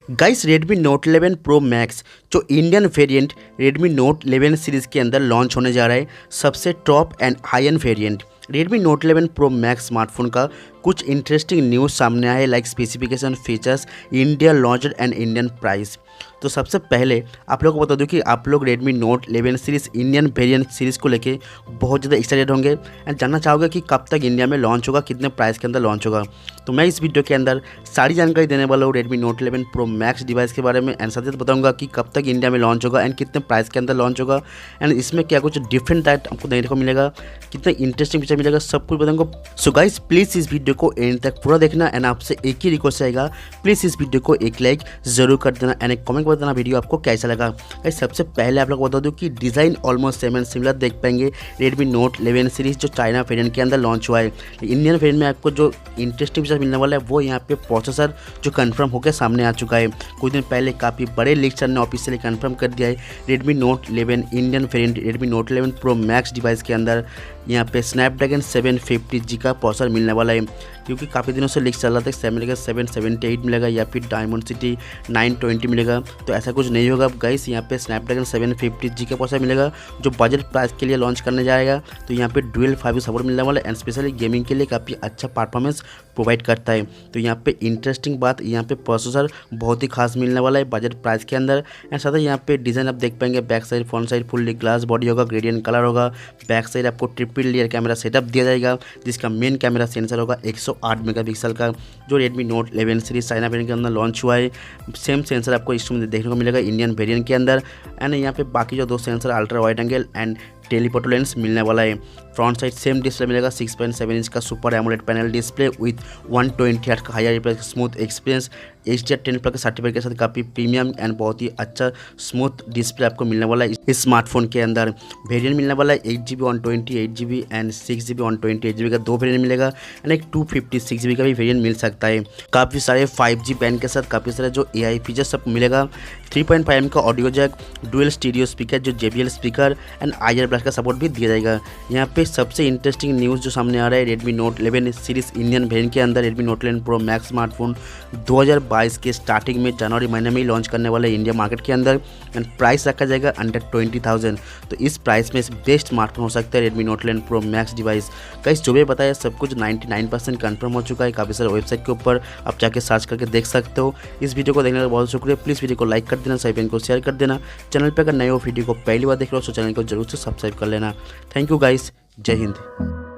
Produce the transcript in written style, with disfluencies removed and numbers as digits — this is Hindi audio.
Guys Redmi Note 11 Pro Max जो Indian variant Redmi Note 11 series के अंदर लॉन्च होने जा रहा है। सबसे top and high end variant Redmi Note 11 Pro Max smartphone का कुछ इंटरेस्टिंग न्यूज़ सामने आया है, like specification, features, India launch and Indian price. तो सबसे पहले आप लोगों को बता दूं कि आप लोग Redmi Note 11 series Indian variant series को लेके बहुत ज़्यादा एक्साइटेड होंगे एंड जानना चाहोगे कि कब तक इंडिया में लॉन्च होगा, कितने प्राइस के अंदर लॉन्च होगा। तो मैं इस वीडियो के अंदर सारी जानकारी देने वाला हूँ Redmi Note 11 Pro Max device के बारे में एंड साथ ही बताऊँगा कि कब तक इंडिया में लॉन्च होगा एंड कितने प्राइस के अंदर लॉन्च होगा एंड इसमें क्या कुछ डिफरेंट टाइप आपको देखने को मिलेगा, कितना इंटरेस्टिंग फीचर मिलेगा, सब कुछ बताऊँगा। सो गाइस प्लीज़ इस वीडियो को एंड तक पूरा देखना एंड आपसे एक ही रिक्वेस्ट रहेगा, प्लीज़ इस वीडियो को एक लाइक ज़रूर कर देना एंड एक कमेंट कर देना वीडियो आपको कैसा लगा। गाइस सबसे पहले आप लोग बता दूं कि design almost same and similar देख पाएंगे Redmi Note 11 सीरीज़ जो चाइना वेरिएंट के अंदर लॉन्च हुआ है। इंडियन वेरिएंट में आपको जो इंटरेस्टिंग फीचर मिलने वाला है वो यहाँ पे प्रोसेसर जो कंफर्म होकर सामने आ चुका है। कुछ दिन पहले काफ़ी बड़े लीक्स ने ऑफिशियली कंफर्म कर दिया है Redmi Note 11 Indian variant Redmi Note 11 Pro Max device के अंदर यहाँ पे स्नैपड्रैगन 750G का प्रोसेसर मिलने वाला है, क्योंकि काफ़ी दिनों से लीक चल रहा था Snapdragon 778 मिलेगा या फिर Dimensity 920 मिलेगा। तो ऐसा कुछ नहीं होगा गाइस, यहाँ पे स्नैपड्रैगन 750G का प्रोसेसर मिलेगा जो बजट प्राइस के लिए लॉन्च करने जाएगा। तो यहाँ पे डुअल 5G सपोर्ट मिलने वाला है एंड स्पेशली गेमिंग के लिए काफ़ी अच्छा परफॉर्मेंस प्रोवाइड करता है। तो यहाँ पे इंटरेस्टिंग बात, यहाँ पे प्रोसेसर बहुत ही खास मिलने वाला है बजट प्राइस के अंदर एंड साथ ही यहाँ पे डिज़ाइन आप देख पाएंगे, back side front side fully glass body होगा, ग्रेडियंट कलर होगा। बैक साइड आपको ट्रिपल लेयर कैमरा सेटअप दिया जाएगा जिसका मेन कैमरा सेंसर होगा 108 मेगापिक्सल का, जो Redmi Note 11 series China variant के अंदर लॉन्च हुआ है। सेम सेंसर आपको इसमें देखने को मिलेगा इंडियन वेरिएंट के अंदर एंड यहाँ पे बाकी जो दो sensor ultra wide angle and telephoto lens मिलने वाला है। फ्रंट साइड सेम डिस्प्ले मिलेगा 6.7 इंच का super AMOLED panel display with 120 hertz का higher refresh smooth experience, HDR10 plus certificate के साथ काफ़ी प्रीमियम एंड बहुत ही अच्छा स्मूथ डिस्प्ले आपको मिलने वाला है। इस स्मार्टफोन के अंदर वेरिएंट मिलने वाला है 8GB 128GB and 6GB 128GB का दो वेरिएंट मिलेगा एंड एक 256GB का भी वेरिएंट मिल सकता है। काफ़ी सारे 5G बैंड के साथ काफ़ी सारे जो AI फीचर सब मिलेगा। 3.5mm का audio jack, dual stereo speaker जो JBL speaker and IR black का सपोर्ट भी दिया जाएगा। यहाँ पे सबसे इंटरेस्टिंग न्यूज़ जो सामने आ रहा है Redmi Note 11 series Indian variant के अंदर Redmi Note 11 Pro Max smartphone 2022 के स्टार्टिंग में जनवरी महीने में ही लॉन्च करने वाला है इंडिया मार्केट के अंदर एंड प्राइस रखा जाएगा अंडर 20,000। तो इस प्राइस में बेस्ट स्मार्टफोन हो सकता है Redmi Note 11 Pro Max device. Guys जो भी बताया सब कुछ 99% कंफर्म हो चुका है, काफ़ी सारे वेबसाइट के ऊपर आप जाके सर्च करके देख सकते हो। इस वीडियो को देखने का बहुत शुक्रिया, प्लीज़ वीडियो को लाइक कर देना, सभी को शेयर कर देना। चैनल पर अगर नए हो वीडियो को पहली बार देख रहे हो तो चैनल को जरूर से सब्सक्राइब कर लेना। थैंक यू गाइस, जय हिंद।